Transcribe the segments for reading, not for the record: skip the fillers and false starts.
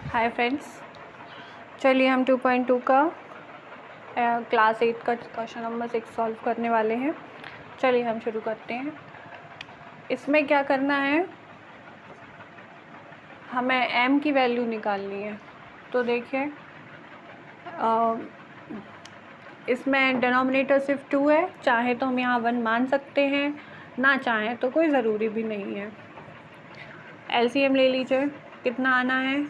Hi friends, चलिए हम 2.2 का क्लास 8 का क्वेश्चन नंबर 6 सॉल्व करने वाले हैं। चलिए हम शुरू करते हैं। इसमें क्या करना है, हमें m की वैल्यू निकालनी है। तो देखिए इसमें डिनोमिनेटर सिर्फ 2 है, चाहे तो हम यहाँ 1 मान सकते हैं, ना चाहें तो कोई ज़रूरी भी नहीं है। LCM ले लीजिए, कितना आना है,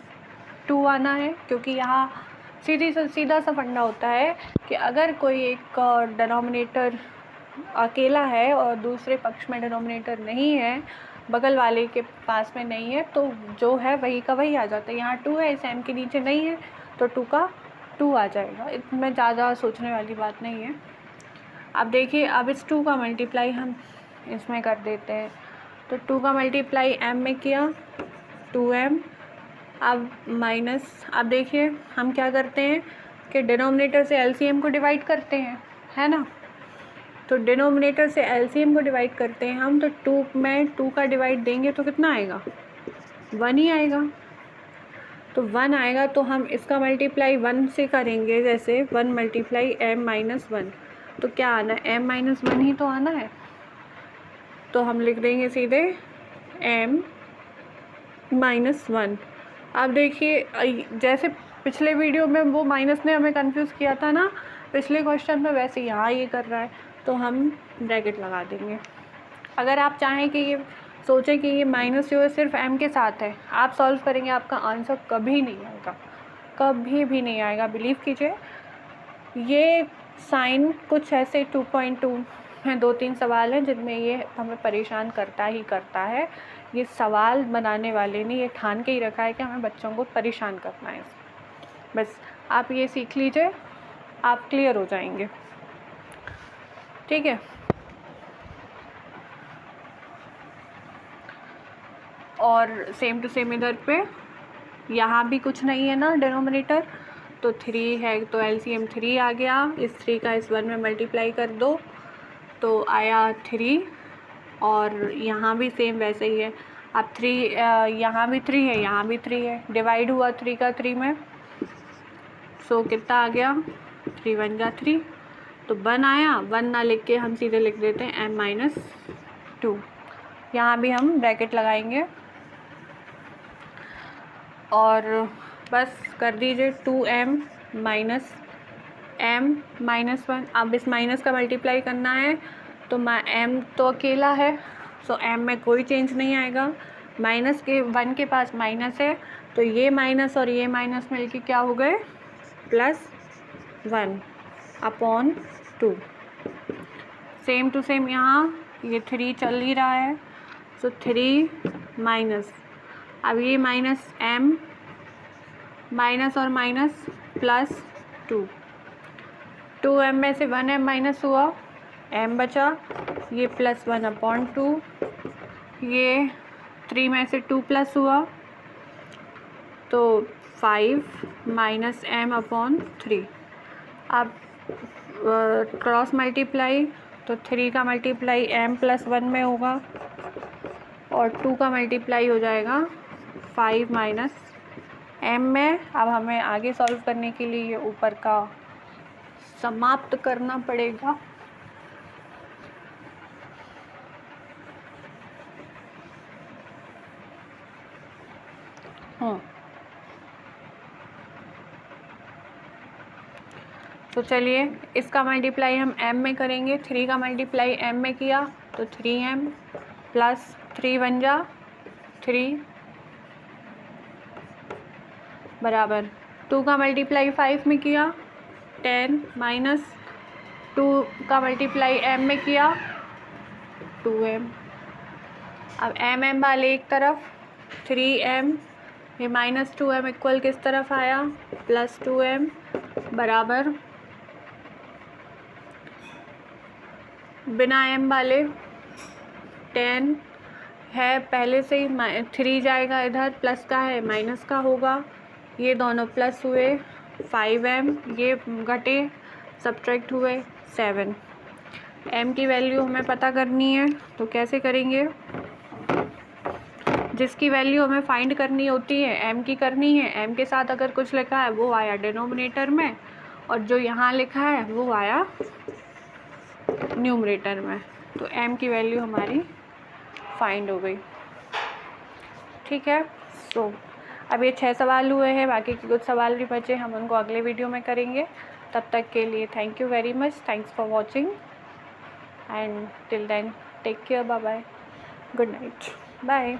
2 आना है, क्योंकि यहाँ सीधा सा फंडा होता है कि अगर कोई एक डिनोमिनेटर अकेला है और दूसरे पक्ष में डिनोमिनेटर नहीं है, बगल वाले के पास में नहीं है, तो जो है वही का वही आ जाता है। यहाँ 2 है, इस m के नीचे नहीं है, तो 2 का 2 आ जाएगा। इसमें ज़्यादा सोचने वाली बात नहीं है। अब देखिए, अब इस 2 का मल्टीप्लाई हम इसमें कर देते हैं। तो 2 का मल्टीप्लाई m में किया, 2m। अब माइनस, अब देखिए हम क्या करते हैं कि डिनोमिनेटर से LCM को डिवाइड करते हैं, है ना। तो डिनोमिनेटर से LCM को डिवाइड करते हैं हम, तो 2 में 2 का डिवाइड देंगे तो कितना आएगा, 1 ही आएगा। तो 1 आएगा, तो हम इसका मल्टीप्लाई 1 से करेंगे, जैसे 1 मल्टीप्लाई m-1, तो क्या आना है, m-1 ही तो आना है। तो हम लिख देंगे सीधे m-1। अब देखिए, जैसे पिछले वीडियो में वो माइनस ने हमें कंफ्यूज किया था ना, पिछले क्वेश्चन में, वैसे यहाँ ये कर रहा है, तो हम ब्रैकेट लगा देंगे। अगर आप चाहें कि ये सोचें कि ये माइनस जो है सिर्फ m के साथ है, आप सॉल्व करेंगे, आपका आंसर कभी नहीं आएगा, कभी भी नहीं आएगा, बिलीव कीजिए। ये साइन कुछ ऐसे 2.2 हैं, 2-3 सवाल हैं जिनमें ये हमें परेशान करता ही करता है। ये सवाल बनाने वाले ने ये ठान के ही रखा है कि हमें बच्चों को परेशान करना है। बस आप ये सीख लीजिए, आप क्लियर हो जाएंगे, ठीक है। और सेम टू सेम इधर पे यहाँ भी कुछ नहीं है ना डिनोमिनेटर, तो 3 है, तो LCM 3 आ गया। इस 3 का इस 1 में मल्टीप्लाई कर दो तो आया 3, और यहाँ भी सेम वैसे ही है। अब 3 यहाँ भी 3 है, यहाँ भी 3 है, डिवाइड हुआ 3 का 3 में, सो कितना आ गया, 3 × 3, तो 1 आया। 1 ना लिख के हम सीधे लिख देते हैं m-2। यहाँ भी हम ब्रैकेट लगाएंगे और बस कर दीजिए 2m-1। अब इस माइनस का मल्टीप्लाई करना है, तो m तो अकेला है, सो m में कोई चेंज नहीं आएगा। माइनस के 1 के पास माइनस है, तो ये माइनस और ये माइनस मिलके क्या हो गए, +1/2। सेम टू सेम यहाँ ये 3 चल ही रहा है, सो 3 माइनस, अब ये माइनस m, माइनस और माइनस +2, 2m में से 1m माइनस हुआ, m बचा, ये +1/2, ये 3 में से 2 प्लस हुआ, तो 5 - m/3। अब क्रॉस मल्टीप्लाई, तो 3 का मल्टीप्लाई m+1 में होगा और 2 का मल्टीप्लाई हो जाएगा 5 - m में। अब हमें आगे सॉल्व करने के लिए ये ऊपर का समाप्त करना पड़ेगा। तो चलिए इसका मल्टीप्लाई हम m में करेंगे। 3 का मल्टीप्लाई m में किया तो 3m प्लस 3 बन जा 3 बराबर 2 का मल्टीप्लाई 5 में किया 10 माइनस 2 का मल्टीप्लाई m में किया 2m। अब m वाले एक तरफ, 3m, ये -2m इक्वल किस तरफ आया, +2m बराबर बिना m वाले 10 है, पहले से ही 3 जाएगा इधर, प्लस का है माइनस का होगा, ये दोनों प्लस हुए 5m, ये घटे सब्ट्रैक्ट हुए 7। m की वैल्यू हमें पता करनी है, तो कैसे करेंगे, जिसकी वैल्यू हमें फाइंड करनी होती है m की करनी है, m के साथ अगर कुछ लिखा है वो आया डिनोमिनेटर में, और जो यहाँ लिखा है वो आया न्यूमरेटर में। तो m की वैल्यू हमारी फाइंड हो गई। ठीक है। सो अब ये 6 सवाल हुए हैं, बाकी के कुछ सवाल भी बचे, हम उनको अगले वीडियो में करेंगे। तब तक के लिए thank you very much, thanks for watching and till then take care, bye bye, good night, bye.